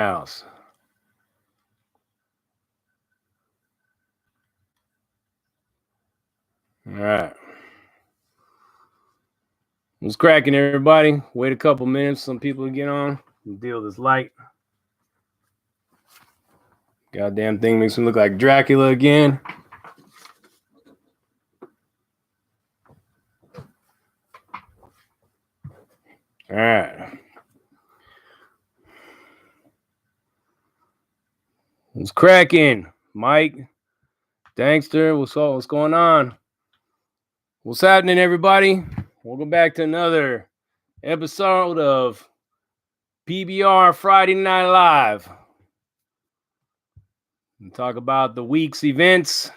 house. All right. What's cracking, everybody? Wait a couple minutes. Some people get on. Deal with this light. Goddamn thing makes me look like Dracula again. All right. What's cracking? Mike, Dankster, what's going on? What's happening, everybody? Welcome back to another episode of Pbr Friday Night Live. We'll talk about the week's events.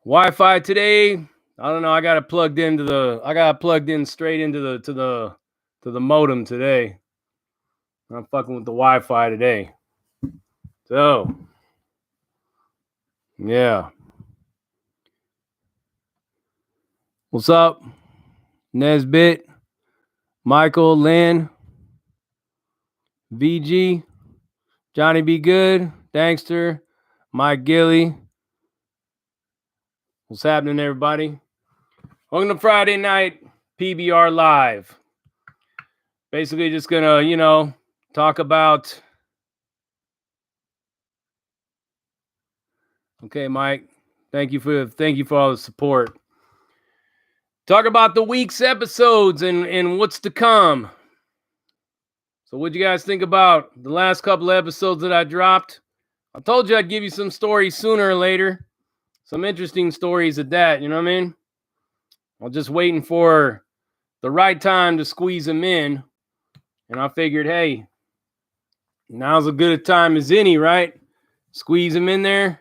Wi-Fi today. I don't know. I got it plugged in straight into the modem today. I'm fucking with the Wi-Fi today. So, yeah. What's up? Nesbit, Michael, Lynn, VG, Johnny Be Good, Dankster, Mike Gilly. What's happening, everybody? Welcome to Friday Night PBR Live. Basically just gonna, talk about... Okay, Mike. Thank you for all the support. Talk about the week's episodes and what's to come. So what'd you guys think about the last couple of episodes that I dropped? I told you I'd give you some stories sooner or later. Some interesting stories at that, you know what I mean? I'm just waiting for the right time to squeeze them in. And I figured, hey, now's as good a time as any, right? Squeeze them in there.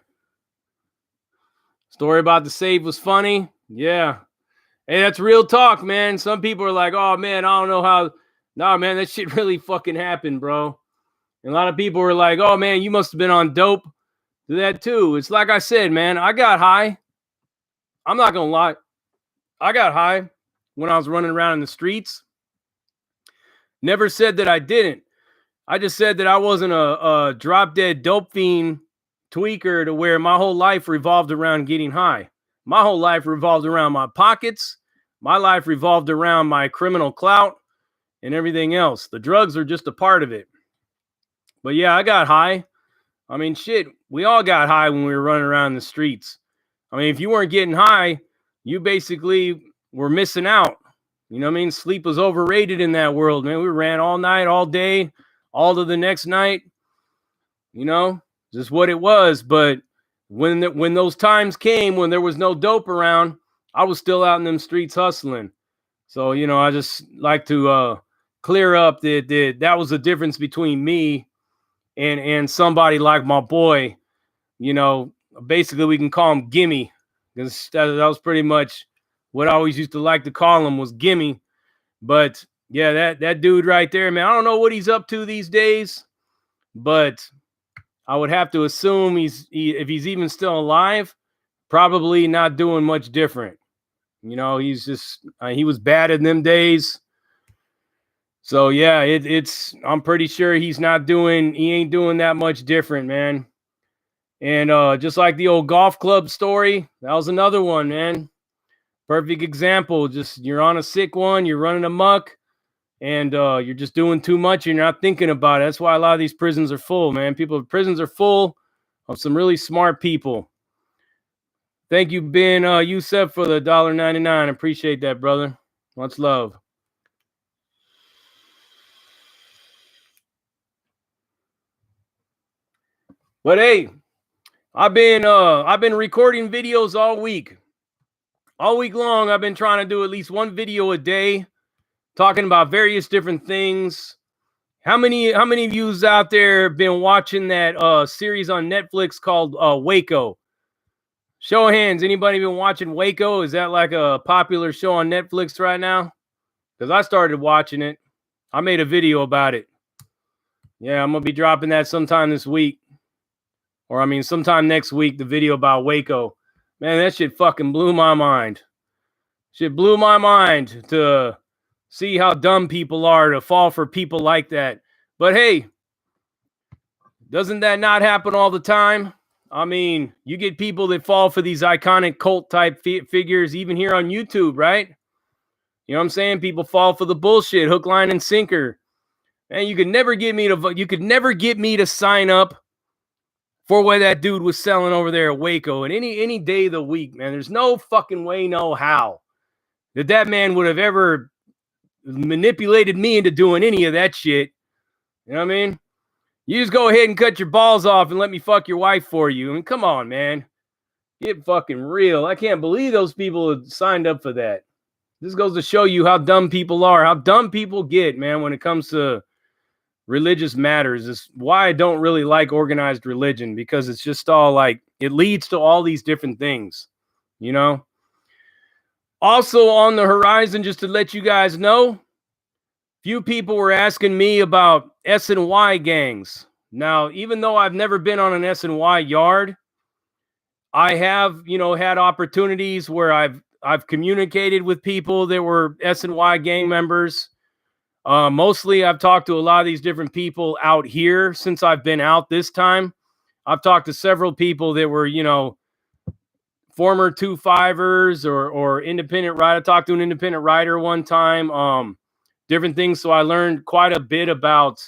Story about the safe was funny. Yeah. Hey, that's real talk, man. Some people are like, oh, man, I don't know how. Nah, man, that shit really fucking happened, bro. And a lot of people were like, oh, man, you must have been on dope. Do that too. It's like I said, man, I got high. I'm not going to lie. I got high when I was running around in the streets. Never said that I didn't. I just said that I wasn't a drop-dead dope fiend tweaker to where my whole life revolved around getting high. My whole life revolved around my pockets. My life revolved around my criminal clout and everything else. The drugs are just a part of it. But yeah, I got high. I mean, shit, we all got high when we were running around the streets. I mean, if you weren't getting high, you basically were missing out. You know what I mean? Sleep was overrated in that world, man. We ran all night, all day, all to the next night. You know, just what it was. But when those times came, when there was no dope around, I was still out in them streets hustling. So, I just like to clear up that was the difference between me and somebody like my boy. Basically we can call him Gimme, because that was pretty much what I always used to like to call him, was Gimme. But yeah, that dude right there, man, I don't know what he's up to these days, but I would have to assume if he's even still alive, probably not doing much different. He's just he was bad in them days. So yeah, I'm pretty sure he ain't doing that much different, man. And just like the old golf club story, that was another one, man. Perfect example. Just you're on a sick one, you're running amok, and you're just doing too much and you're not thinking about it. That's why a lot of these prisons are full, man. Prisons are full of some really smart people. Thank you, Ben Youssef, for the $1.99. Appreciate that, brother. Much love. But hey, I've been recording videos all week. All week long, I've been trying to do at least one video a day, talking about various different things. How many of you out there have been watching that series on Netflix called Waco? Show of hands. Anybody been watching Waco? Is that like a popular show on Netflix right now? Because I started watching it. I made a video about it. Yeah, I'm going to be dropping that sometime this week. Or, sometime next week, the video about Waco. Man, that shit fucking blew my mind. Shit blew my mind to see how dumb people are to fall for people like that. But hey, doesn't that not happen all the time? I mean, you get people that fall for these iconic cult type figures, even here on YouTube, right? You know what I'm saying? People fall for the bullshit, hook, line, and sinker. And you could never get me to sign up for what that dude was selling over there at Waco and any day of the week, man. There's no fucking way, no how that man would have ever manipulated me into doing any of that shit. You know what I mean? You just go ahead and cut your balls off and let me fuck your wife for you. I mean, come on, man. Get fucking real. I can't believe those people have signed up for that. This goes to show you how dumb people are, how dumb people get, man, when it comes to religious matters. Is why I don't really like organized religion, because it's just all like, it leads to all these different things, you know? Also on the horizon, just to let you guys know, few people were asking me about S&Y gangs. Now, even though I've never been on an S&Y yard, I have, had opportunities where I've communicated with people that were S&Y gang members. Mostly I've talked to a lot of these different people out here since I've been out this time. I've talked to several people that were, former 2-5ers or independent rider. I talked to an independent rider one time, different things. So I learned quite a bit about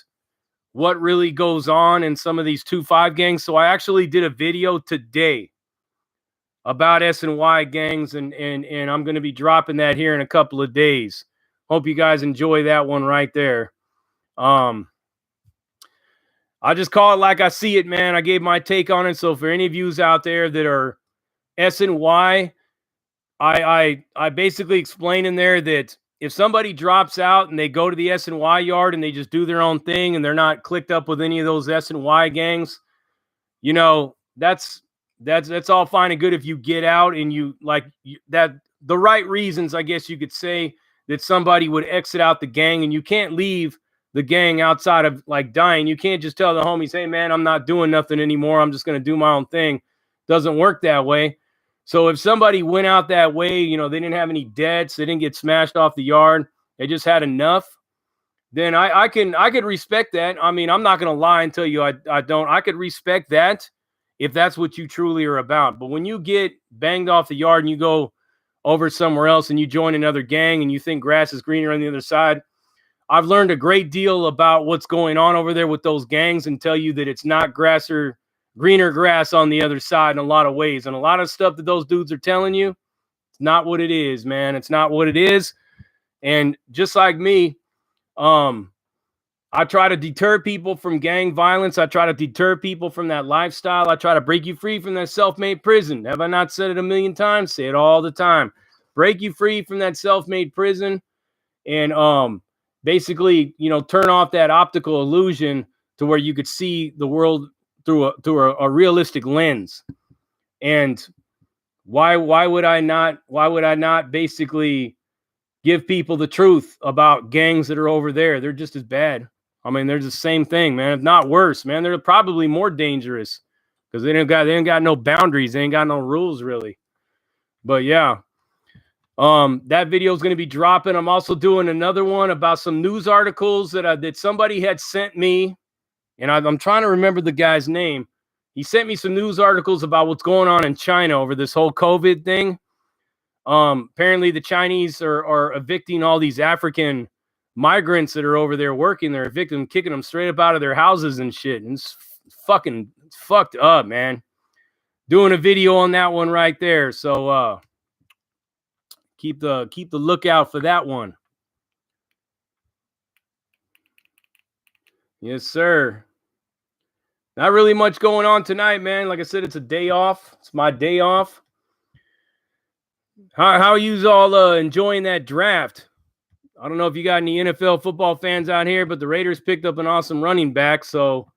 what really goes on in some of these 2-5 gangs. So I actually did a video today about S&Y gangs, and I'm going to be dropping that here in a couple of days. Hope you guys enjoy that one right there. I just call it like I see it, man. I gave my take on it. So for any of yous out there that are S&Y, I basically explain in there that if somebody drops out and they go to the S&Y yard and they just do their own thing and they're not clicked up with any of those S&Y gangs, that's all fine and good if you get out and that the right reasons, I guess you could say, that somebody would exit out the gang. And you can't leave the gang outside of like dying. You can't just tell the homies, hey man, I'm not doing nothing anymore, I'm just going to do my own thing. Doesn't work that way. So if somebody went out that way, they didn't have any debts, they didn't get smashed off the yard, they just had enough, then I could respect that. I mean, I'm not going to lie and tell you I could respect that if that's what you truly are about. But when you get banged off the yard and you go over somewhere else and you join another gang and you think grass is greener on the other side, I've learned a great deal about what's going on over there with those gangs and tell you that it's not greener grass on the other side in a lot of ways. And a lot of stuff that those dudes are telling you, it's not what it is, man. It's not what it is. And just like me, I try to deter people from gang violence. I try to deter people from that lifestyle. I try to break you free from that self-made prison. Have I not said it a million times? Say it all the time. Break you free from that self-made prison and basically, turn off that optical illusion to where you could see the world through a realistic lens. And why would I not basically give people the truth about gangs that are over there? They're just as bad. I mean, they're the same thing, man. If not worse, man. They're probably more dangerous because they ain't got no boundaries. They ain't got no rules, really. But yeah, that video is going to be dropping. I'm also doing another one about some news articles that somebody had sent me, and I'm trying to remember the guy's name. He sent me some news articles about what's going on in China over this whole COVID thing. Apparently the Chinese are evicting all these African migrants that are over there working. They're evicting them, kicking them straight up out of their houses and shit. And it's fucked up, man. Doing a video on that one right there. So keep the lookout for that one. Yes, sir. Not really much going on tonight, man. Like I said, it's a day off. It's my day off. How are you all enjoying that draft? I don't know if you got any NFL football fans out here, but the Raiders picked up an awesome running back. So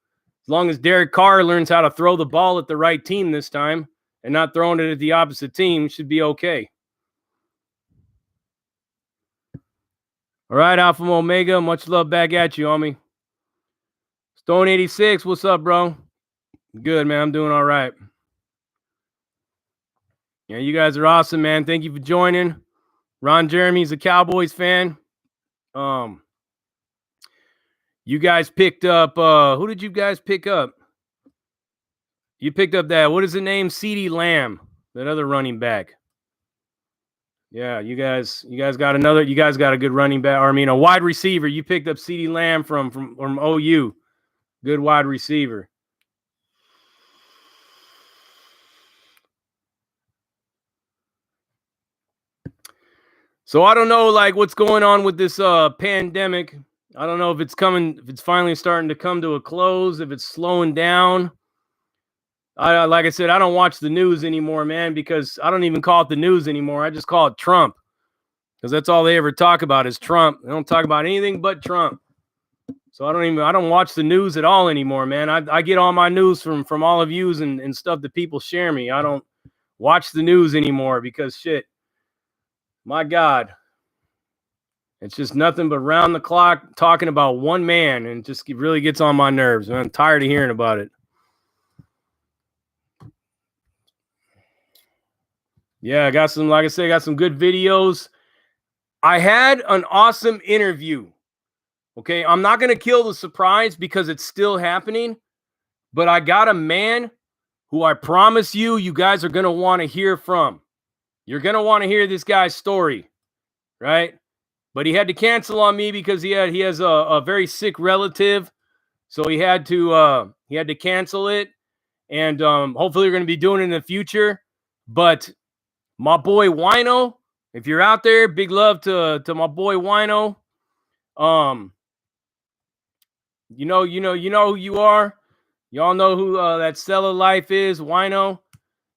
as long as Derek Carr learns how to throw the ball at the right team this time and not throwing it at the opposite team, should be okay. All right, Alpha Omega, much love back at you, homie. Stone 86, what's up, bro? Good, man. I'm doing all right. Yeah, you guys are awesome, man. Thank you for joining. Ron Jeremy's a Cowboys fan. You guys picked up who did you guys pick up? You picked up that, what is the name? CeeDee Lamb, that other running back. Yeah, you guys got a good running back, or I mean a wide receiver. You picked up CeeDee Lamb from OU. Good wide receiver. So I don't know like what's going on with this pandemic. I don't know if it's finally starting to come to a close, if it's slowing down. Like I said, I don't watch the news anymore, man, because I don't even call it the news anymore. I just call it Trump, because that's all they ever talk about is Trump. They don't talk about anything but Trump. So I don't watch the news at all anymore, man. I get all my news from all of yous and stuff that people share me. I don't watch the news anymore because shit, my God, it's just nothing but round the clock talking about one man, and it just really gets on my nerves. Man, I'm tired of hearing about it. Yeah, I got some, like I said, I got some good videos. I had an awesome interview. Okay, I'm not going to kill the surprise because it's still happening, but I got a man who I promise you guys are going to want to hear from. You're going to want to hear this guy's story, right? But he had to cancel on me because he has a very sick relative, so he had to cancel it, and hopefully we're going to be doing it in the future. But my boy Wino, if you're out there, big love to my boy Wino. You know who you are. Y'all know who that Stella Life is, Wino.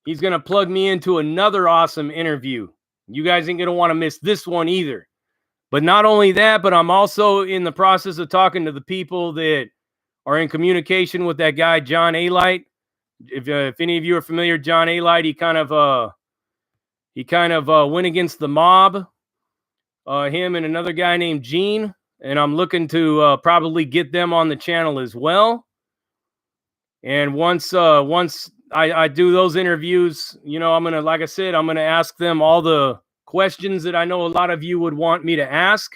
He's going to plug me into another awesome interview. You guys ain't going to want to miss this one either. But not only that, but I'm also in the process of talking to the people that are in communication with that guy, John A-Light. If any of you are familiar, John A-Light, he kind of went against the mob, him and another guy named Gene. And I'm looking to probably get them on the channel as well. And once I do those interviews, I'm going to, like I said, I'm going to ask them all the questions that I know a lot of you would want me to ask.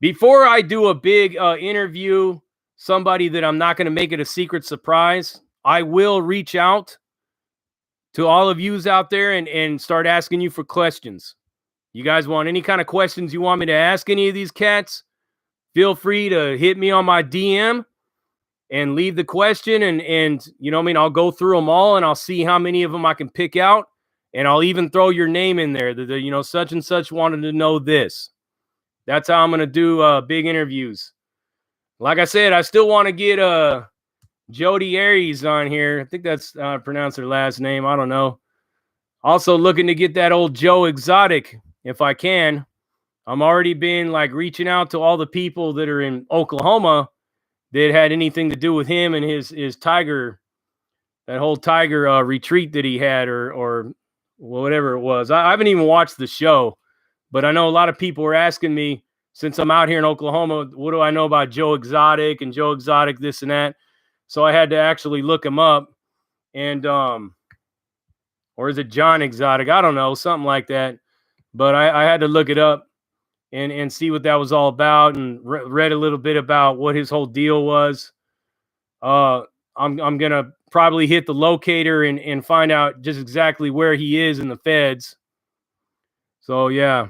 Before I do a big interview, somebody that I'm not going to make it a secret surprise, I will reach out to all of yous out there and start asking you for questions. You guys want any kind of questions you want me to ask any of these cats? Feel free to hit me on my DM and leave the question, and I'll go through them all and I'll see how many of them I can pick out, and I'll even throw your name in there. Such and such wanted to know this. That's how I'm going to do big interviews. Like I said, I still want to get Jody Aries on here. I think that's how I pronounce her last name. I don't know. Also looking to get that old Joe Exotic if I can. I'm already been like reaching out to all the people that are in Oklahoma that had anything to do with him and his tiger, that whole tiger retreat that he had or whatever it was. I haven't even watched the show, but I know a lot of people were asking me, since I'm out here in Oklahoma, what do I know about Joe Exotic and Joe Exotic, this and that. So I had to actually look him up, and or is it John Exotic? I don't know, something like that. But I had to look it up and see what that was all about, and read a little bit about what his whole deal was. I'm gonna probably hit the locator and find out just exactly where he is in the feds. So yeah.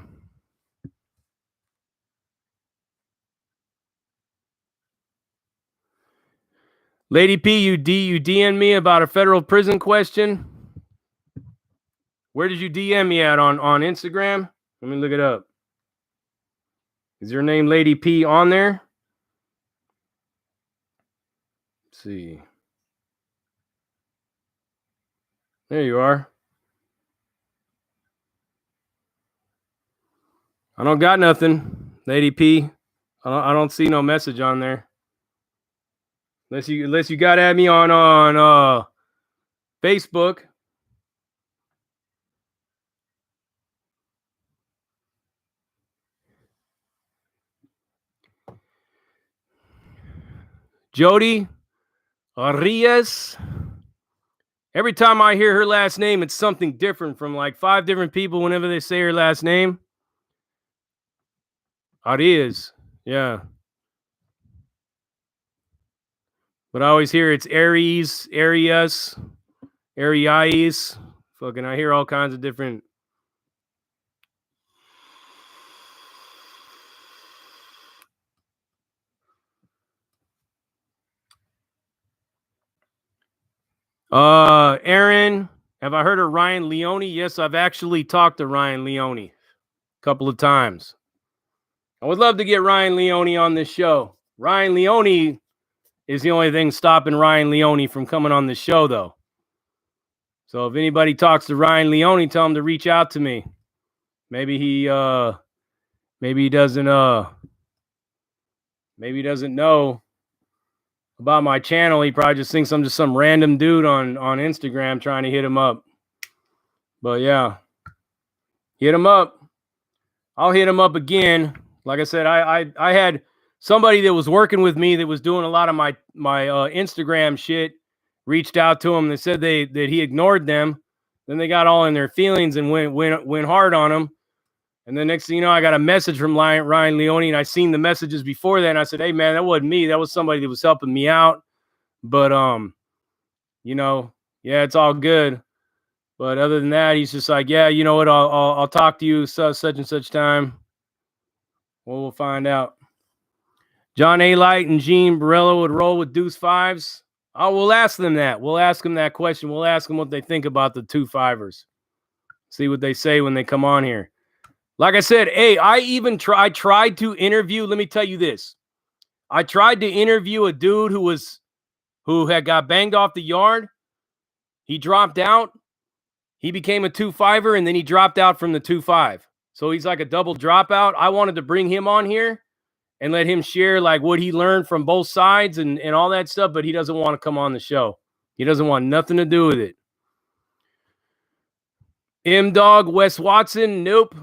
Lady P, you DM me about a federal prison question. Where did you DM me at? On Instagram? Let me look it up. Is your name Lady P on there? Let's see. There you are. I don't got nothing, Lady P. I don't see no message on there. Unless you got at me on Facebook. Jody Arias. Every time I hear her last name, it's something different from like 5 different people whenever they say her last name. Arias. Yeah. But I always hear it's Aries, Arias, Arias. Fucking, I hear all kinds of different. Aaron, have I heard of Ryan Leone? Yes, I've actually talked to Ryan Leone a couple of times. I would love to get Ryan Leone on this show. Ryan Leone is the only thing stopping Ryan Leone from coming on the show, though. So if anybody talks to Ryan Leone, tell him to reach out to me. Maybe he doesn't know about my channel. He probably just thinks I'm just some random dude on Instagram trying to hit him up. But yeah, hit him up. I'll hit him up again. Like I said, I had somebody that was working with me that was doing a lot of my Instagram shit. Reached out to him. They said that he ignored them. Then they got all in their feelings and went hard on him. And then next thing you know, I got a message from Ryan Leone, and I seen the messages before that. And I said, "Hey man, that wasn't me. That was somebody that was helping me out." But yeah, it's all good. But other than that, he's just like, "Yeah, you know what? I'll talk to you such and such time." Well, we'll find out. John A. Light and Gene Barello would roll with deuce fives. Oh, we'll ask them that. We'll ask them that question. We'll ask them what they think about the 2-5ers. See what they say when they come on here. Like I said, hey, I tried to interview. Let me tell you this. I tried to interview a dude who had got banged off the yard. He dropped out. He became a 2-5er, and then he dropped out from the 2-5. So he's like a double dropout. I wanted to bring him on here and let him share like what he learned from both sides and all that stuff, but he doesn't want to come on the show. He doesn't want nothing to do with it. M-Dog, Wes Watson, nope.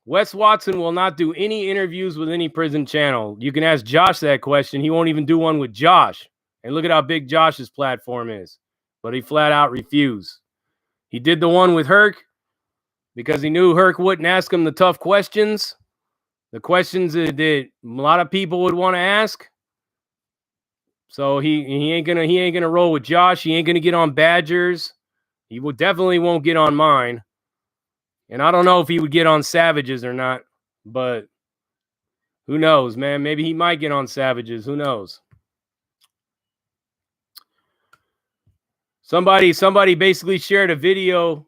Wes Watson will not do any interviews with any prison channel. You can ask Josh that question. He won't even do one with Josh. And look at how big Josh's platform is. But he flat out refused. He did the one with Herc because he knew Herc wouldn't ask him the tough questions. The questions that a lot of people would want to ask. So he ain't gonna roll with Josh. He ain't gonna get on Badgers. He definitely won't get on mine. And I don't know if he would get on Savages or not, but who knows, man? Maybe he might get on Savages. Who knows? Somebody basically shared a video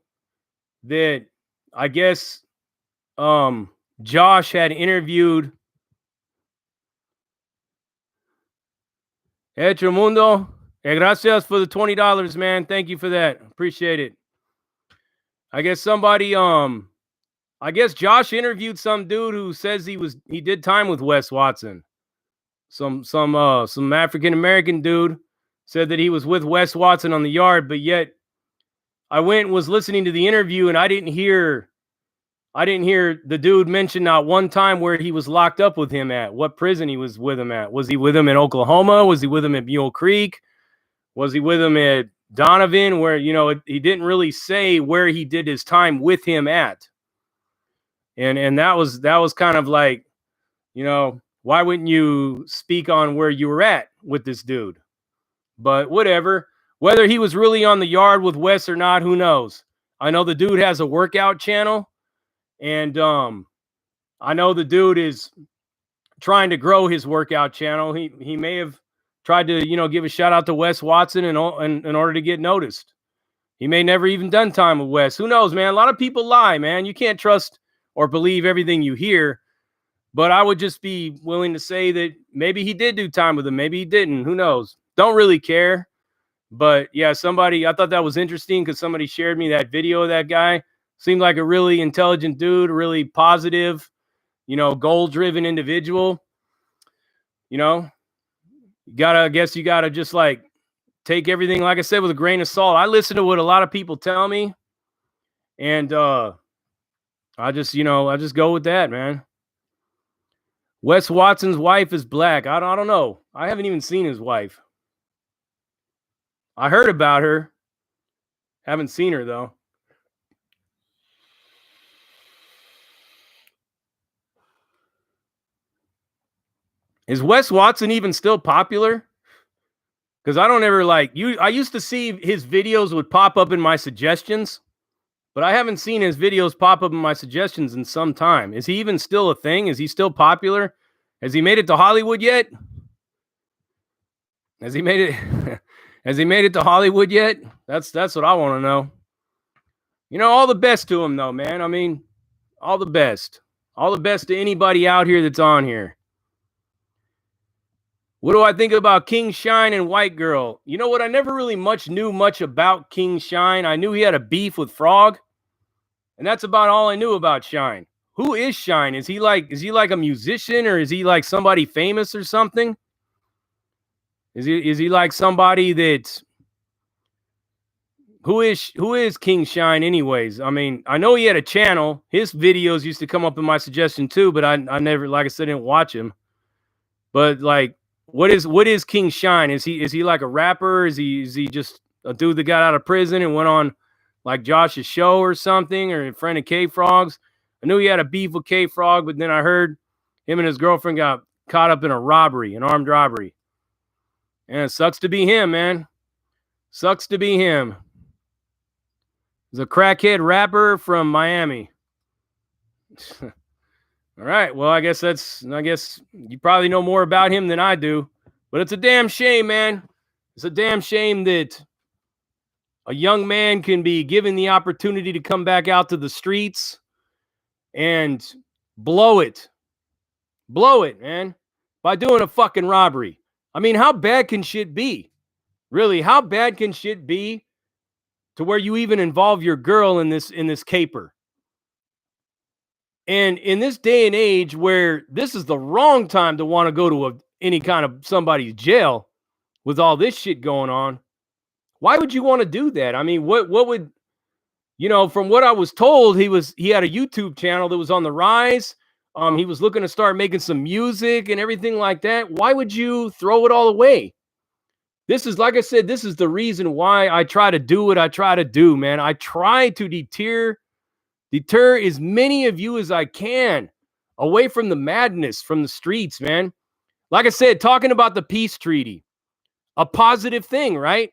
that I guess Josh had interviewed. Mundo, gracias for the $20, man. Thank you for that. Appreciate it. I guess Josh interviewed some dude who says he did time with Wes Watson. Some African American dude said that he was with Wes Watson on the yard, but yet I went and was listening to the interview and I didn't hear the dude mention not one time where he was locked up with him at, what prison he was with him at. Was he with him in Oklahoma? Was he with him at Mule Creek? Was he with him at Donovan, where, he didn't really say where he did his time with him at. And that was kind of like, why wouldn't you speak on where you were at with this dude? But whatever. Whether he was really on the yard with Wes or not, who knows? I know the dude has a workout channel, and I know the dude is trying to grow his workout channel. He may have tried to, give a shout out to Wes Watson in order to get noticed. He may never even done time with Wes. Who knows, man? A lot of people lie, man. You can't trust or believe everything you hear. But I would just be willing to say that maybe he did do time with him. Maybe he didn't. Who knows? Don't really care. But yeah, I thought that was interesting because somebody shared me that video of that guy. Seemed like a really intelligent dude, really positive, goal-driven individual. You gotta just like take everything, like I said, with a grain of salt. I listen to what a lot of people tell me, and I just go with that, man. Wes Watson's wife is black. I don't know. I haven't even seen his wife. I heard about her. Haven't seen her, though. Is Wes Watson even still popular? Because I don't ever like you. I used to see his videos would pop up in my suggestions, but I haven't seen his videos pop up in my suggestions in some time. Is he even still a thing? Is he still popular? Has he made it to Hollywood yet? Has he made it? Has he made it to Hollywood yet? That's what I want to know. You know, all the best to him, though, man. I mean, all the best. All the best to anybody out here that's on here. What do I think about King Shine and White Girl? You know what? I never really knew much about King Shine. I knew he had a beef with Frog, and that's about all I knew about Shine. Who is Shine? Is he like a musician, or is he like somebody famous or something? Is he like somebody that who is King Shine anyways? I mean, I know he had a channel. His videos used to come up in my suggestion too, but I never, like I said, didn't watch him. But like, what is King Shine? Is he like a rapper? Is he just a dude that got out of prison and went on like Josh's show or something, or a friend of K Frog's? I knew he had a beef with K Frog, but then I heard him and his girlfriend got caught up in an armed robbery. And it sucks to be him, man. Sucks to be him. He's a crackhead rapper from Miami. All right. Well, I guess you probably know more about him than I do. But it's a damn shame, man. It's a damn shame that a young man can be given the opportunity to come back out to the streets and blow it. Blow it, man. By doing a fucking robbery. I mean, how bad can shit be? Really, how bad can shit be to where you even involve your girl in this caper? And in this day and age where this is the wrong time to want to go to any kind of somebody's jail with all this shit going on, why would you want to do that? I mean, what would, you know, from what I was told, he had a YouTube channel that was on the rise. He was looking to start making some music and everything like that. Why would you throw it all away? This is, like I said, this is the reason why I try to do what I try to do, man. I try to deter as many of you as I can away from the madness, from the streets, man. Like I said, talking about the peace treaty, a positive thing, right?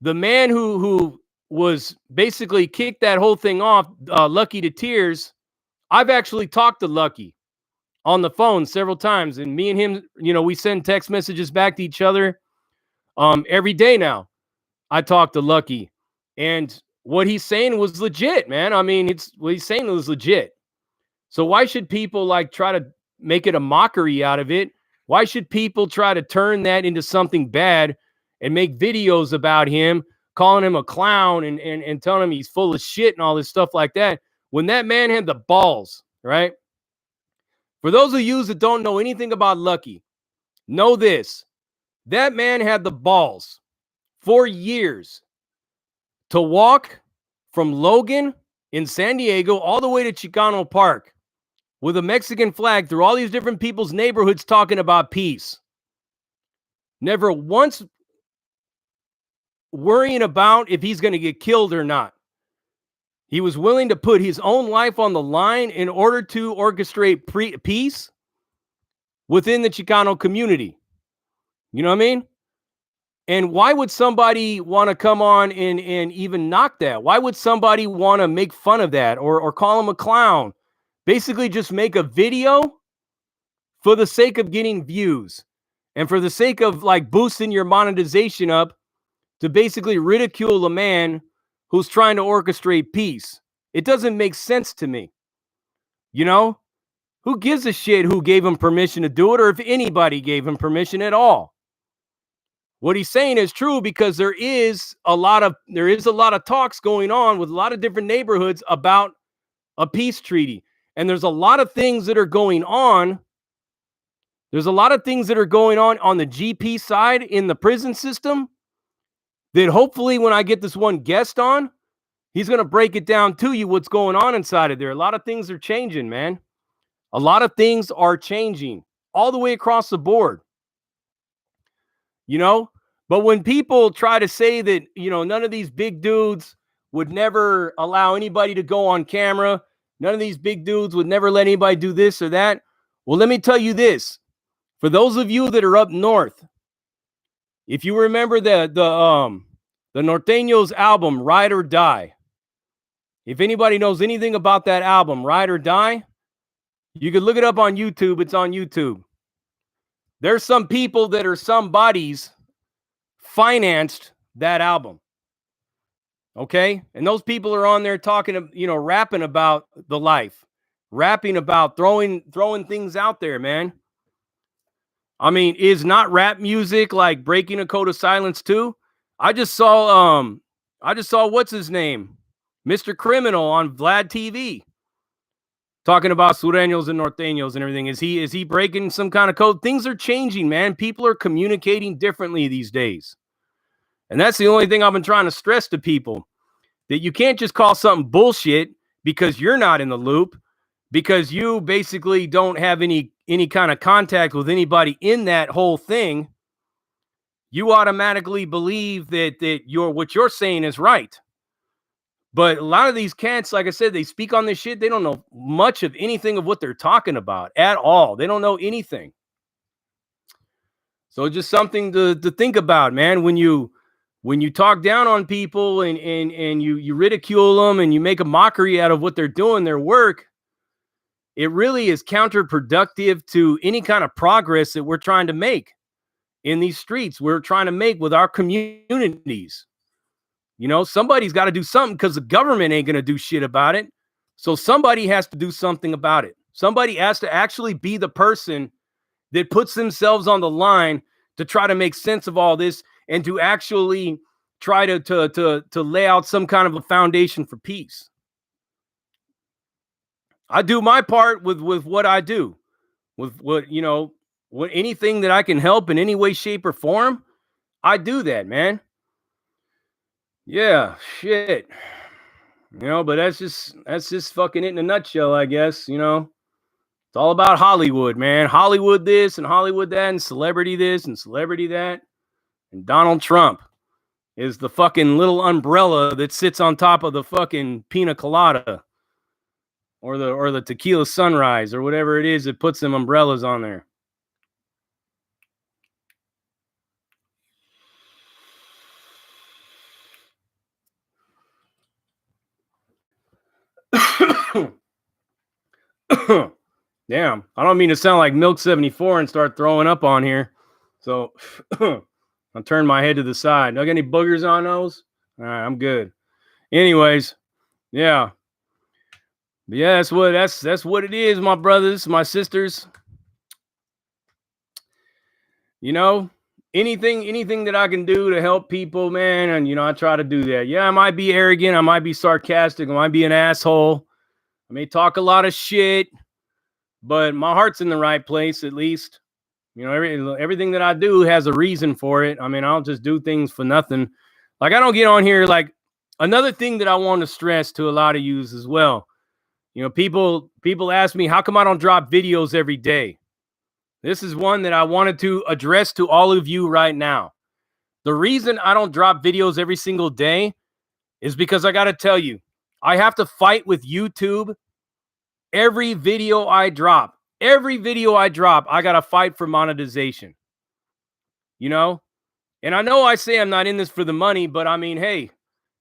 The man who was basically kicked that whole thing off, Lucky to Tears, I've actually talked to Lucky on the phone several times, and me and him, you know, we send text messages back to each other every day now. I talked to Lucky, and what he's saying was legit, man. I mean, what he's saying was legit. So why should people like try to make it a mockery out of it? Why should people try to turn that into something bad and make videos about him, calling him a clown and telling him he's full of shit and all this stuff like that, when that man had the balls, right? For those of you that don't know anything about Lucky, know this. That man had the balls for years to walk from Logan in San Diego all the way to Chicano Park with a Mexican flag through all these different people's neighborhoods talking about peace. Never once worrying about if he's going to get killed or not. He was willing to put his own life on the line in order to orchestrate peace within the Chicano community. You know what I mean? And why would somebody want to come on and even knock that? Why would somebody want to make fun of that or call him a clown? Basically just make a video for the sake of getting views and for the sake of like boosting your monetization up to basically ridicule a man who's trying to orchestrate peace. It doesn't make sense to me. You know, who gives a shit who gave him permission to do it, or if anybody gave him permission at all? What he's saying is true, because there is a lot of talks going on with a lot of different neighborhoods about a peace treaty. And there's a lot of things that are going on. There's a lot of things that are going on the GP side in the prison system that hopefully when I get this one guest on, he's going to break it down to you what's going on inside of there. A lot of things are changing, man. A lot of things are changing all the way across the board. You know, but when people try to say that, you know, none of these big dudes would never allow anybody to go on camera, none of these big dudes would never let anybody do this or that. Well, let me tell you this. For those of you that are up north, if you remember the Norteños album, Ride or Die, if anybody knows anything about that album, Ride or Die, you could look it up on YouTube. It's on YouTube. There's some people that are somebody's financed that album. Okay? And those people are on there talking, rapping about the life, rapping about throwing things out there, man. I mean, is not rap music like Breaking a Code of Silence too? I just saw what's his name? Mr. Criminal on Vlad TV talking about sureños and norteños and everything. Is he breaking some kind of code? Things are changing, man. People are communicating differently these days. And that's the only thing I've been trying to stress to people, that you can't just call something bullshit because you're not in the loop, because you basically don't have any kind of contact with anybody in that whole thing. You automatically believe that what you're saying is right. But a lot of these cats, like I said, they speak on this shit. They don't know much of anything of what they're talking about at all. They don't know anything. So just something to think about, man. When you talk down on people and you ridicule them and you make a mockery out of what they're doing, their work, it really is counterproductive to any kind of progress that we're trying to make in these streets. We're trying to make with our communities. Somebody's got to do something because the government ain't going to do shit about it. So somebody has to do something about it. Somebody has to actually be the person that puts themselves on the line to try to make sense of all this and to actually try to lay out some kind of a foundation for peace. I do my part with what I do, with what anything that I can help in any way, shape, or form. I do that, man. Yeah, shit. But that's just fucking it in a nutshell, I guess. It's all about Hollywood, man. Hollywood this and Hollywood that and celebrity this and celebrity that. And Donald Trump is the fucking little umbrella that sits on top of the fucking pina colada or the tequila sunrise or whatever it is that puts them umbrellas on there. Damn, I don't mean to sound like Milk 74 and start throwing up on here. So I'll turn my head to the side. Do I got any boogers on those? All right, I'm good. Anyways, yeah. But yeah, that's what it is, my brothers, my sisters. Anything that I can do to help people, man, and I try to do that. Yeah, I might be arrogant, I might be sarcastic, I might be an asshole. I may talk a lot of shit, but my heart's in the right place, at least. Everything that I do has a reason for it. I mean, I don't just do things for nothing. Like, I don't get on here. Like, another thing that I want to stress to a lot of yous as well. People ask me, how come I don't drop videos every day? This is one that I wanted to address to all of you right now. The reason I don't drop videos every single day is because I got to tell you, I have to fight with YouTube every video I drop. Every video I drop, I got to fight for monetization. And I know I say I'm not in this for the money, but I mean, hey,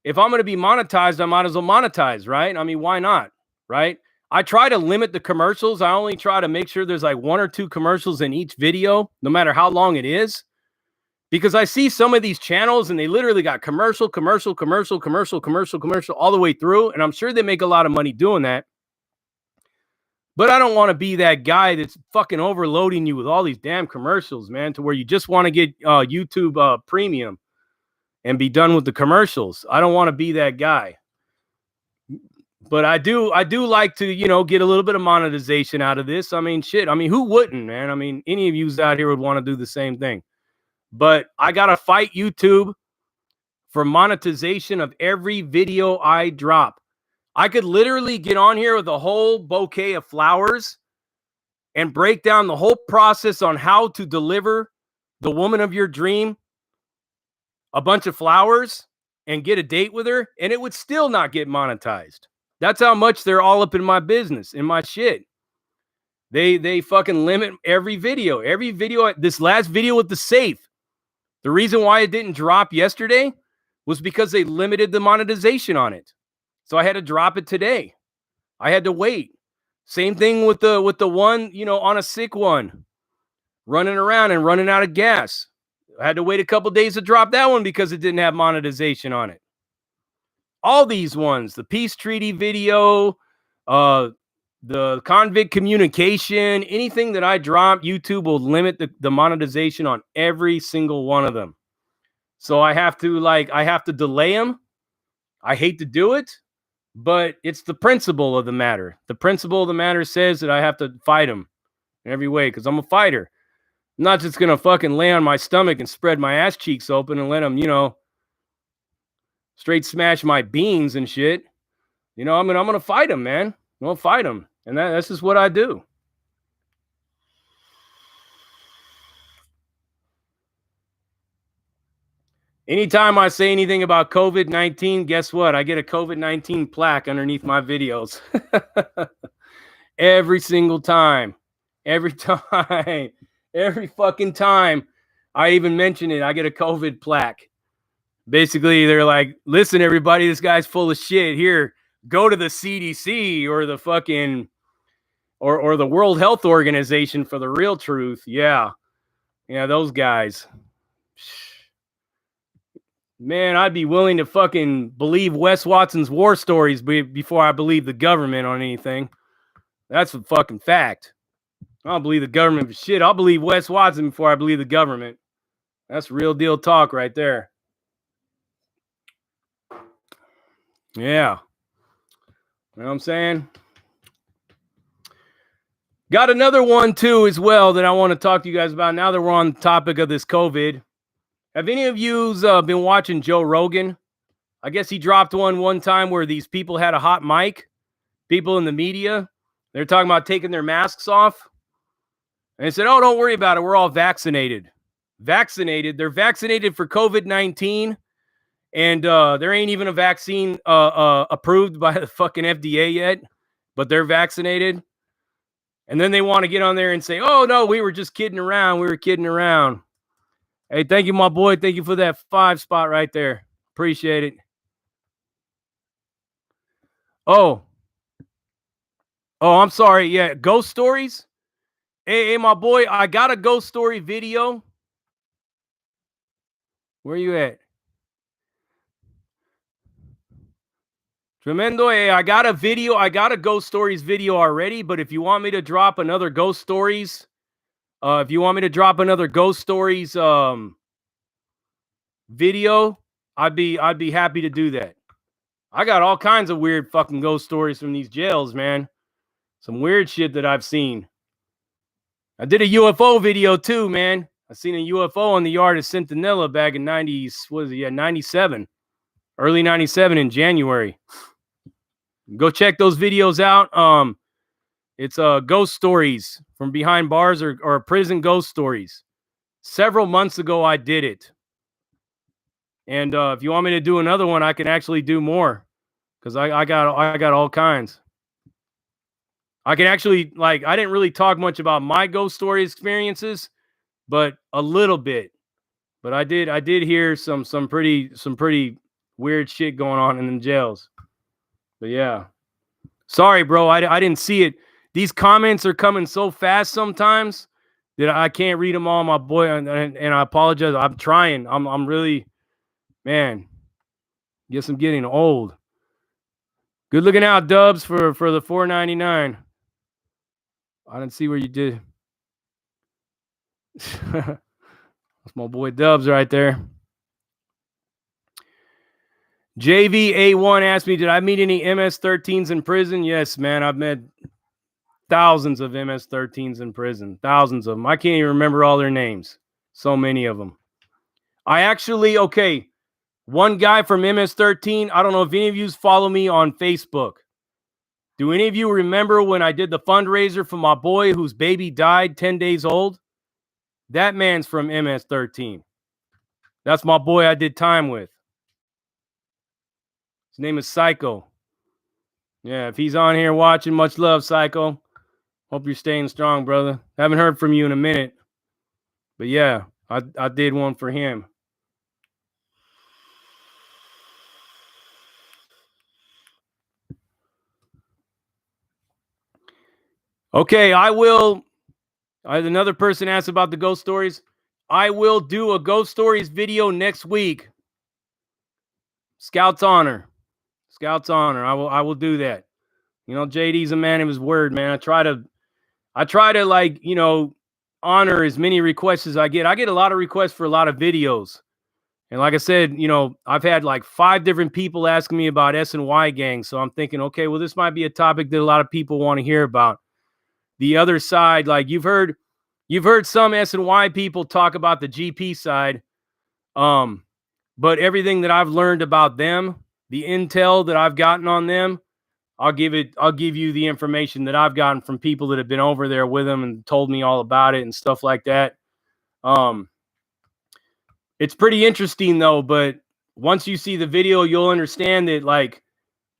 if I'm going to be monetized, I might as well monetize, right? I mean, why not, right? I try to limit the commercials. I only try to make sure there's like 1 or 2 commercials in each video, no matter how long it is. Because I see some of these channels and they literally got commercial all the way through. And I'm sure they make a lot of money doing that. But I don't want to be that guy that's fucking overloading you with all these damn commercials, man, to where you just want to get YouTube premium and be done with the commercials. I don't want to be that guy. But I do like to, get a little bit of monetization out of this. I mean, shit. I mean, who wouldn't, man? I mean, any of you out here would want to do the same thing. But I got to fight YouTube for monetization of every video I drop. I could literally get on here with a whole bouquet of flowers and break down the whole process on how to deliver the woman of your dream a bunch of flowers and get a date with her, and it would still not get monetized. That's how much they're all up in my business, in my shit. They fucking limit every video. This last video with the safe. The reason why it didn't drop yesterday was because they limited the monetization on it. So I had to drop it today. I had to wait. Same thing with the one, on a sick one, running around and running out of gas. I had to wait a couple days to drop that one because it didn't have monetization on it. All these ones, the peace treaty video, the convict communication, anything that I drop, YouTube will limit the monetization on every single one of them. So I have to delay them. I hate to do it, but it's the principle of the matter. The principle of the matter says that I have to fight them in every way because I'm a fighter. I'm not just going to fucking lay on my stomach and spread my ass cheeks open and let them, straight smash my beans and shit. I'm going to fight them, man. I'm going to fight them. And that's just what I do. Anytime I say anything about COVID-19, guess what? I get a COVID-19 plaque underneath my videos. Every single time. Every time. Every fucking time I even mention it, I get a COVID plaque. Basically, they're like, listen, everybody, this guy's full of shit. Here, go to the CDC or the fucking or the World Health Organization for the real truth. Yeah, those guys. Man, I'd be willing to fucking believe Wes Watson's war stories before I believe the government on anything. That's a fucking fact. I don't believe the government for shit. I'll believe Wes Watson before I believe the government. That's real deal talk right there. Yeah. You know what I'm saying? Got another one, too, as well, that I want to talk to you guys about now that we're on the topic of this COVID. Have any of you been watching Joe Rogan? I guess he dropped one time where these people had a hot mic, people in the media. They're talking about taking their masks off. And they said, oh, don't worry about it. We're all vaccinated. They're vaccinated for COVID-19. And there ain't even a vaccine approved by the fucking FDA yet. But they're vaccinated. And then they want to get on there and say, oh, no, we were just kidding around. We were kidding around. Hey, thank you, my boy. Thank you for that 5 spot right there. Appreciate it. Oh, I'm sorry. Yeah, ghost stories. Hey, my boy, I got a ghost story video. Where you at? Tremendo, hey, I got a video. I got a ghost stories video already, but if you want me to drop another ghost stories, video, I'd be happy to do that. I got all kinds of weird fucking ghost stories from these jails, man. Some weird shit that I've seen. I did a UFO video too, man. I seen a UFO on the yard of Centinela back in 97. Early 97 in January. Go check those videos out. It's ghost stories from behind bars or prison ghost stories. Several months ago, I did it. And if you want me to do another one, I can actually do more because I got all kinds. I can actually I didn't really talk much about my ghost story experiences, but a little bit. But I did hear some pretty weird shit going on in the jails. But yeah. Sorry, bro. I didn't see it. These comments are coming so fast sometimes that I can't read them all, my boy. And I apologize. I'm trying. I'm really, man. Guess I'm getting old. Good looking out, Dubs, for the $4.99. I didn't see where you did. That's my boy Dubs right there. JVA1 asked me, did I meet any MS-13s in prison? Yes, man. I've met thousands of MS-13s in prison. Thousands of them. I can't even remember all their names. So many of them. One guy from MS-13. I don't know if any of you follow me on Facebook. Do any of you remember when I did the fundraiser for my boy whose baby died 10 days old? That man's from MS-13. That's my boy I did time with. His name is Psycho. Yeah, if he's on here watching, much love, Psycho. Hope you're staying strong, brother. Haven't heard from you in a minute. But yeah, I did one for him. Okay, I will. Another person asked about the ghost stories. I will do a ghost stories video next week. Scout's honor. Scout's honor. I will do that. You know, JD's a man of his word, man. I try to like, you know, honor as many requests as I get. I get a lot of requests for a lot of videos. And like I said, you know, I've had like 5 different people asking me about S&Y gangs. So I'm thinking, okay, well, this might be a topic that a lot of people want to hear about. The other side, like you've heard some S&Y people talk about the GP side. But everything that I've learned about them, the intel that I've gotten on them, I'll give you the information that I've gotten from people that have been over there with them and told me all about it and stuff like that. It's pretty interesting though, but once you see the video, you'll understand that like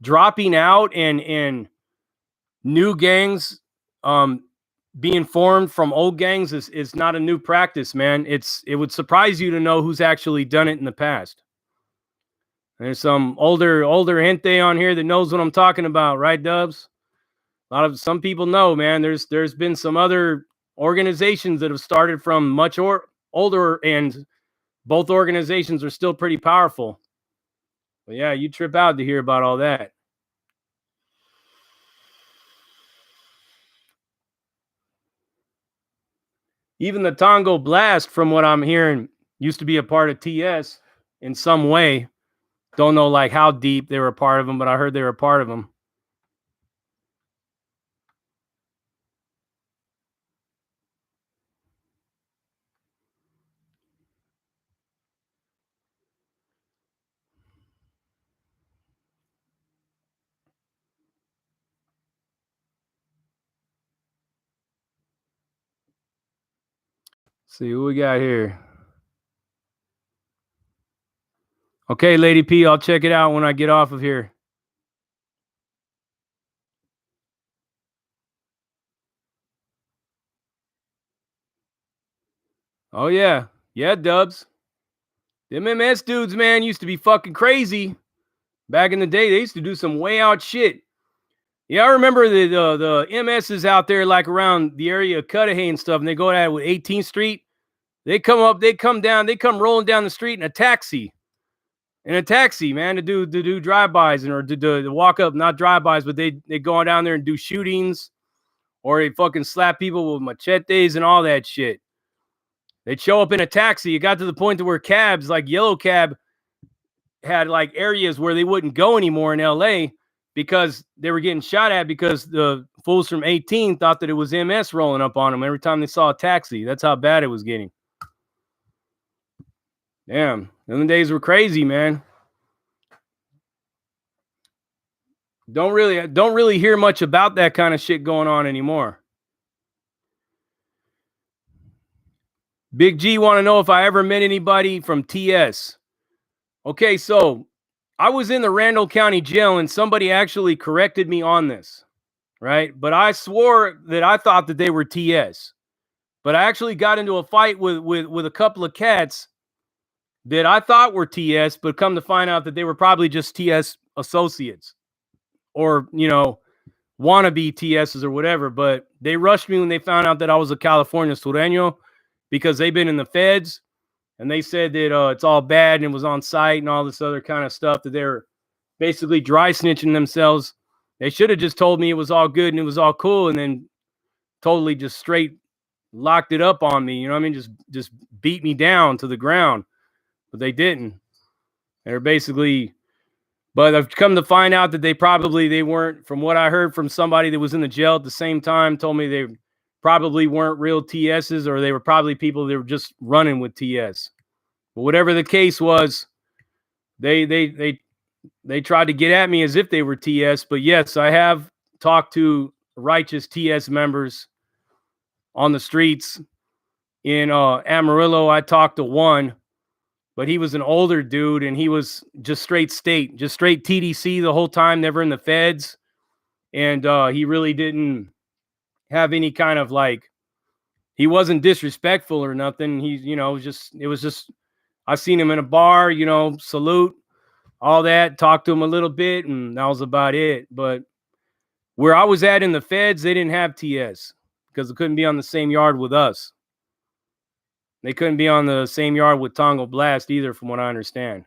dropping out and new gangs being formed from old gangs is not a new practice, man. It would surprise you to know who's actually done it in the past. There's some older gente on here that knows what I'm talking about, right, Dubs? Some people know, man. There's been some other organizations that have started from much older, and both organizations are still pretty powerful. But yeah, you trip out to hear about all that. Even the Tongo Blast, from what I'm hearing, used to be a part of TS in some way. Don't know like how deep they were a part of them, but I heard they were a part of them. Let's see what we got here. Okay, Lady P, I'll check it out when I get off of here. Oh yeah. Yeah, Dubs. The MMS dudes, man, used to be fucking crazy. Back in the day, they used to do some way out shit. Yeah, I remember the MSs out there, like around the area of Cudahy and stuff, and they go at it with 18th Street. They come rolling down the street in a taxi. Man, to do drive-bys or to walk up, not drive-bys, but they go on down there and do shootings, or they fucking slap people with machetes and all that shit. They'd show up in a taxi. It got to the point to where cabs, like Yellow Cab, had like areas where they wouldn't go anymore in LA because they were getting shot at because the fools from 18 thought that it was MS rolling up on them every time they saw a taxi. That's how bad it was getting. Damn, them days were crazy, man. Don't really hear much about that kind of shit going on anymore. Big G want to know if I ever met anybody from TS. Okay, so I was in the Randall County Jail and somebody actually corrected me on this, right? But I swore that I thought that they were TS. But I actually got into a fight with a couple of cats that I thought were TS, but come to find out that they were probably just TS associates or, you know, wannabe TSs or whatever. But they rushed me when they found out that I was a California Sureño because they've been in the feds. And they said that it's all bad and it was on site and all this other kind of stuff, that they're basically dry snitching themselves. They should have just told me it was all good and it was all cool and then totally just straight locked it up on me. You know what I mean? Just beat me down to the ground. But they didn't. They're basically, but I've come to find out that they weren't, from what I heard from somebody that was in the jail at the same time, told me they probably weren't real TSs, or they were probably people that were just running with TS. But whatever the case was, they tried to get at me as if they were TS. But yes, I have talked to righteous TS members on the streets. In Amarillo, I talked to one, but he was an older dude and he was just straight state, just straight TDC the whole time, never in the feds. And he really didn't have any kind of like, he wasn't disrespectful or nothing. He's, you know, it was just, I seen him in a bar, you know, salute, all that, talk to him a little bit, and that was about it. But where I was at in the feds, they didn't have TS because they couldn't be on the same yard with us. They couldn't be on the same yard with Tongo Blast either, from what I understand.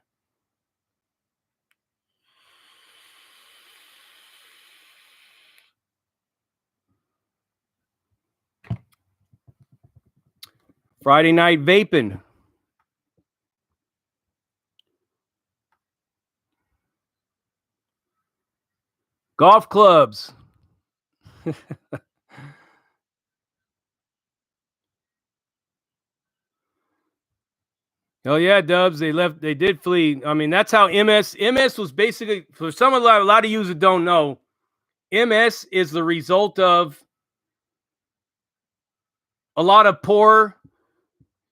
Friday night vaping. Golf clubs. Oh yeah, Dubs. They left. They did flee. I mean, that's how MS was basically, for some, a lot of you that don't know, MS is the result of a lot of poor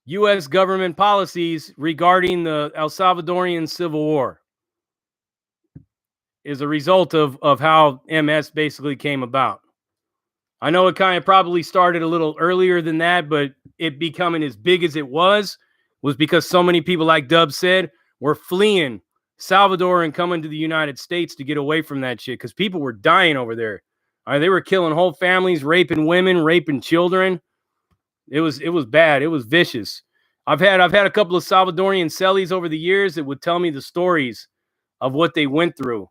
U.S. government policies regarding the El Salvadorian Civil War. Is a result of how MS basically came about. I know it kind of probably started a little earlier than that, but it becoming as big as it was because so many people, like Dub said, were fleeing Salvador and coming to the United States to get away from that shit, because people were dying over there. They were killing whole families, raping women, raping children. It was bad. It was vicious. I've had a couple of Salvadorian cellies over the years that would tell me the stories of what they went through.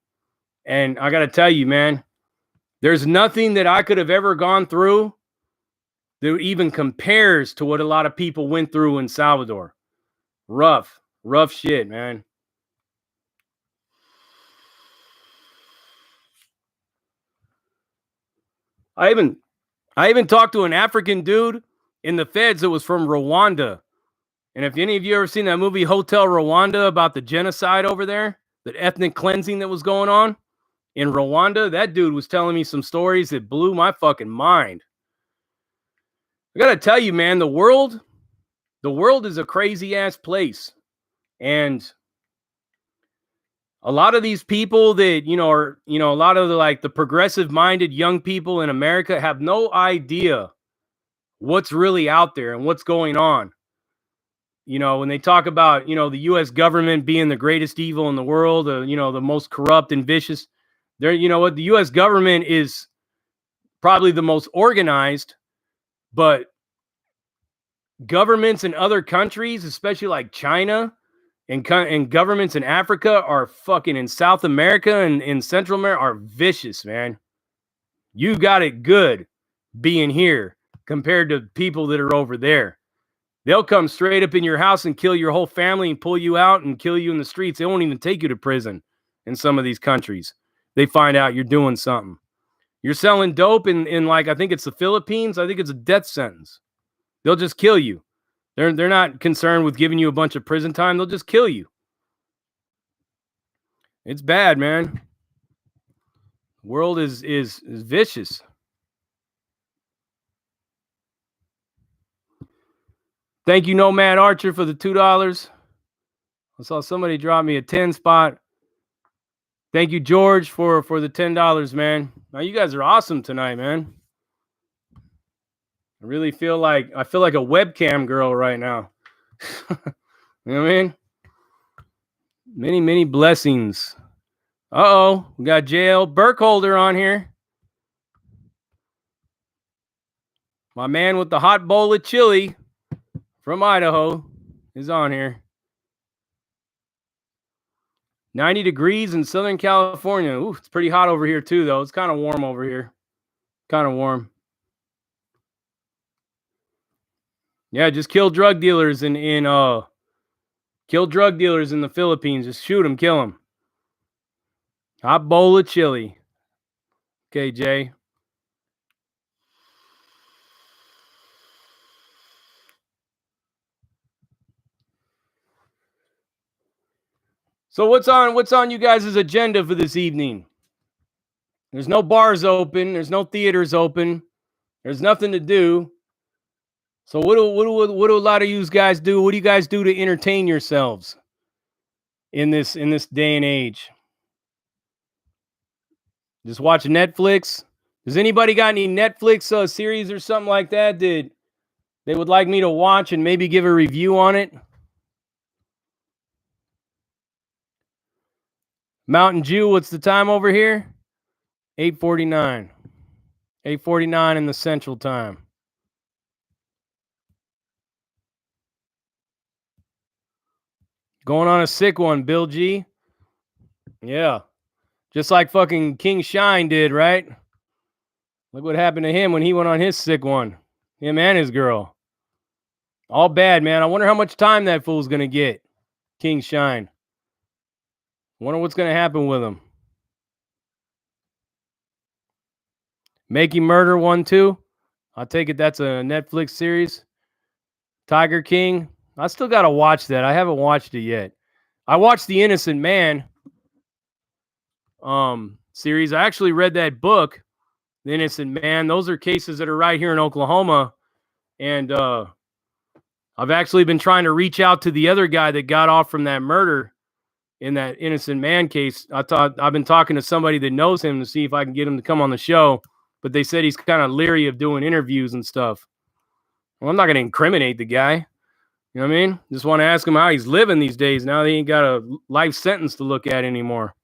And I got to tell you, man, there's nothing that I could have ever gone through that even compares to what a lot of people went through in Salvador. Rough shit, man. I even talked to an African dude in the feds that was from Rwanda. And if any of you ever seen that movie Hotel Rwanda about the genocide over there, the ethnic cleansing that was going on in Rwanda, that dude was telling me some stories that blew my fucking mind. I gotta tell you, man, the world is a crazy ass place. And a lot of these people that, are, a lot of the progressive minded young people in America have no idea what's really out there and what's going on. When they talk about, the US government being the greatest evil in the world, the most corrupt and vicious, the US government is probably the most organized, but governments in other countries, especially like China and governments in Africa, are fucking, in South America and in Central America, are vicious, man. You got it good being here compared to people that are over there. They'll come straight up in your house and kill your whole family and pull you out and kill you in the streets. They won't even take you to prison in some of these countries. They find out you're doing something. You're selling dope in like, I think it's the Philippines. I think it's a death sentence. They'll just kill you. They're not concerned with giving you a bunch of prison time. They'll just kill you. It's bad, man. The world is vicious. Thank you, Nomad Archer, for the $2. I saw somebody drop me a 10 spot. Thank you, George, for the $10, man. Now, you guys are awesome tonight, man. I really feel like a webcam girl right now. You know what I mean? Many, many blessings. Uh-oh, we got JL Burkholder on here. My man with the hot bowl of chili from Idaho is on here. 90 degrees in Southern California. Ooh, it's pretty hot over here too, though. It's kind of warm over here. Kind of warm. Yeah, just kill drug dealers in the Philippines. Just shoot them, kill them. Hot bowl of chili. Okay, Jay. So what's on you guys' agenda for this evening? There's no bars open. There's no theaters open. There's nothing to do. So what do a lot of you guys do? What do you guys do to entertain yourselves in this day and age? Just watch Netflix, Does anybody got any Netflix series or something like that that they would like me to watch and maybe give a review on it? Mountain Dew, what's the time over here? 8:49. 8:49 in the Central Time. Going on a sick one, Bill G. Yeah. Just like fucking King Shine did, right? Look what happened to him when he went on his sick one. Him and his girl. All bad, man. I wonder how much time that fool's going to get. King Shine. Wonder what's going to happen with him. Making Murder 1, 2. I take it that's a Netflix series. Tiger King. I still got to watch that. I haven't watched it yet. I watched The Innocent Man series. I actually read that book, The Innocent Man. Those are cases that are right here in Oklahoma. And I've actually been trying to reach out to the other guy that got off from that murder in that Innocent Man case. I've been talking to somebody that knows him to see if I can get him to come on the show, but they said he's kind of leery of doing interviews and stuff. Well, I'm not going to incriminate the guy. You know what I mean? Just want to ask him how he's living these days. Now he ain't got a life sentence to look at anymore.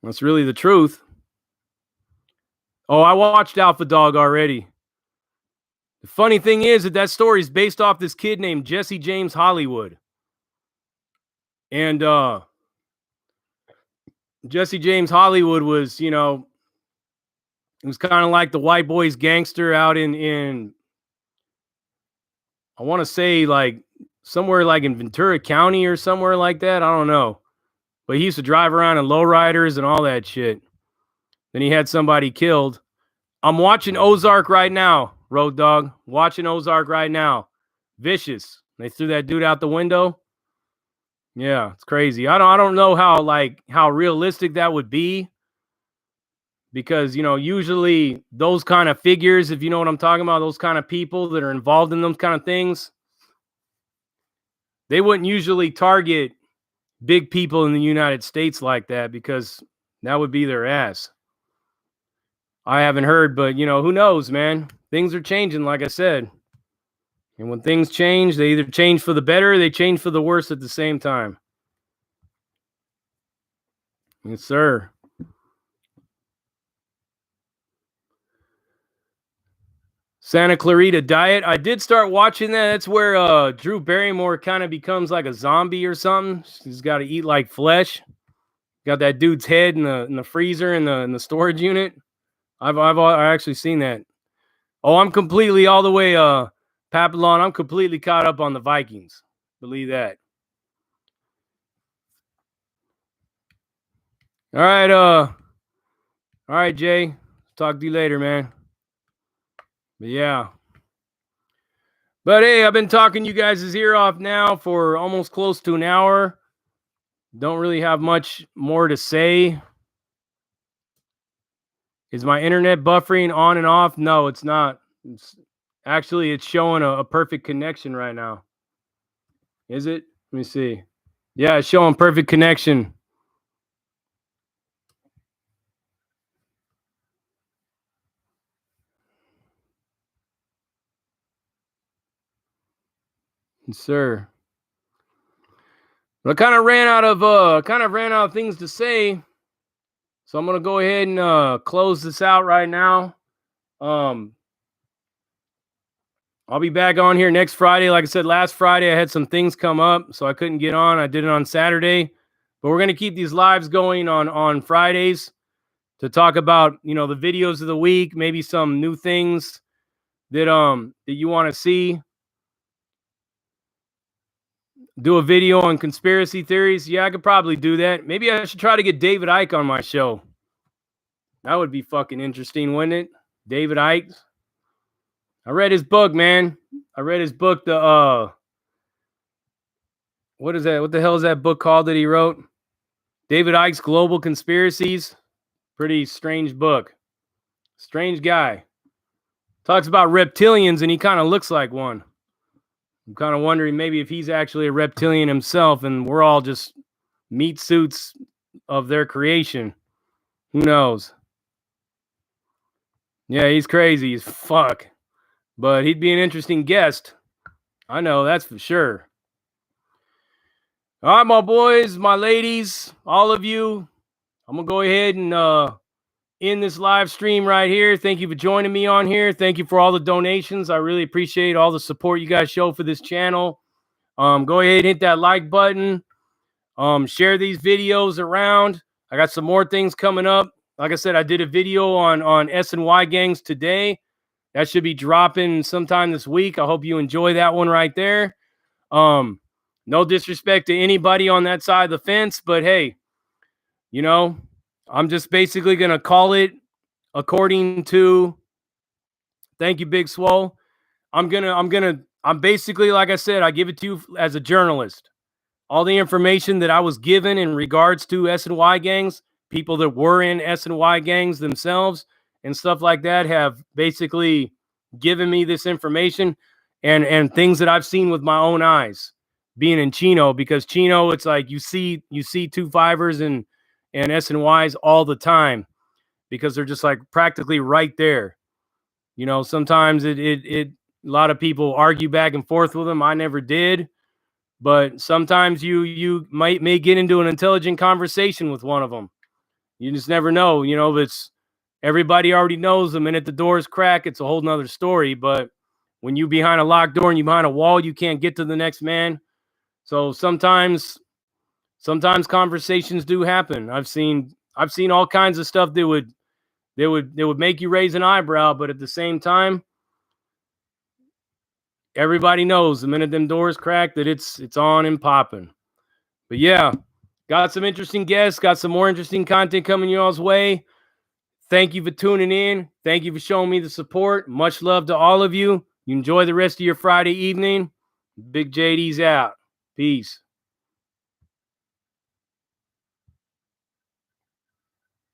That's really the truth. Oh, I watched Alpha Dog already. The funny thing is that story is based off this kid named Jesse James Hollywood. And Jesse James Hollywood was, it was kind of like the white boys gangster out in I want to say like somewhere like in Ventura County or somewhere like that. I don't know. But he used to drive around in lowriders and all that shit. Then he had somebody killed. I'm watching Ozark right now, Road Dog. Watching Ozark right now. Vicious. They threw that dude out the window. Yeah, it's crazy. I don't know how realistic that would be. Because, usually those kind of figures, if you know what I'm talking about, those kind of people that are involved in those kind of things, they wouldn't usually target big people in the United States like that because that would be their ass. I haven't heard, but, who knows, man? Things are changing, like I said. And when things change, they either change for the better or they change for the worse at the same time. Yes, sir. Santa Clarita Diet. I did start watching that. That's where Drew Barrymore kind of becomes like a zombie or something. She's got to eat like flesh. Got that dude's head in the freezer in the storage unit. I've actually seen that. Oh, I'm completely all the way Papillon. I'm completely caught up on the Vikings. Believe that. All right, Jay. Talk to you later, man. But yeah. But hey, I've been talking you guys' ear off now for almost close to an hour. Don't really have much more to say. Is my internet buffering on and off? No, it's not. It's showing a perfect connection right now. Is it? Let me see. Yeah, it's showing perfect connection. Yes, sir. But I kind of ran out of things to say. So I'm gonna go ahead and close this out right now. I'll be back on here next Friday. Like I said, last Friday I had some things come up, so I couldn't get on. I did it on Saturday. But we're gonna keep these lives going on Fridays to talk about, the videos of the week, maybe some new things that you want to see. Do a video on conspiracy theories. Yeah, I could probably do that. Maybe I should try to get David Icke on my show. That would be fucking interesting, wouldn't it? David Icke. I read his book, man. I read his book, what is that? What the hell is that book called that he wrote? David Icke's Global Conspiracies. Pretty strange book. Strange guy. Talks about reptilians and he kind of looks like one. I'm kind of wondering maybe if he's actually a reptilian himself and we're all just meat suits of their creation. Who knows? Yeah, he's crazy as fuck. But he'd be an interesting guest. I know, that's for sure. All right, my boys, my ladies, all of you. I'm gonna go ahead and end this live stream right here. Thank you for joining me on here. Thank you for all the donations. I really appreciate all the support you guys show for this channel. Go ahead and hit that like button. Share these videos around. I got some more things coming up. Like I said, I did a video on S&Y gangs today. That should be dropping sometime this week. I hope you enjoy that one right there. No disrespect to anybody on that side of the fence, but hey, you know, I'm just basically gonna call it according to. Thank you, Big Swole. I'm basically, like I said, I give it to you as a journalist. All the information that I was given in regards to S&Y gangs, people that were in S&Y gangs themselves and stuff like that have basically given me this information and things that I've seen with my own eyes being in Chino, because Chino, it's like you see 2-5ers and S&Ys all the time because they're just like practically right there. You know, sometimes a lot of people argue back and forth with them. I never did. But sometimes you may get into an intelligent conversation with one of them. You just never know. You know, it's everybody already knows the minute the doors crack, it's a whole nother story. But when you behind a locked door and you behind a wall, you can't get to the next man. So sometimes conversations do happen. I've seen all kinds of stuff that would make you raise an eyebrow, but at the same time, everybody knows the minute them doors crack that it's on and popping. But yeah, got some interesting guests, got some more interesting content coming y'all's way. Thank you for tuning in. Thank you for showing me the support. Much love to all of you. You enjoy the rest of your Friday evening. Big JD's out. Peace.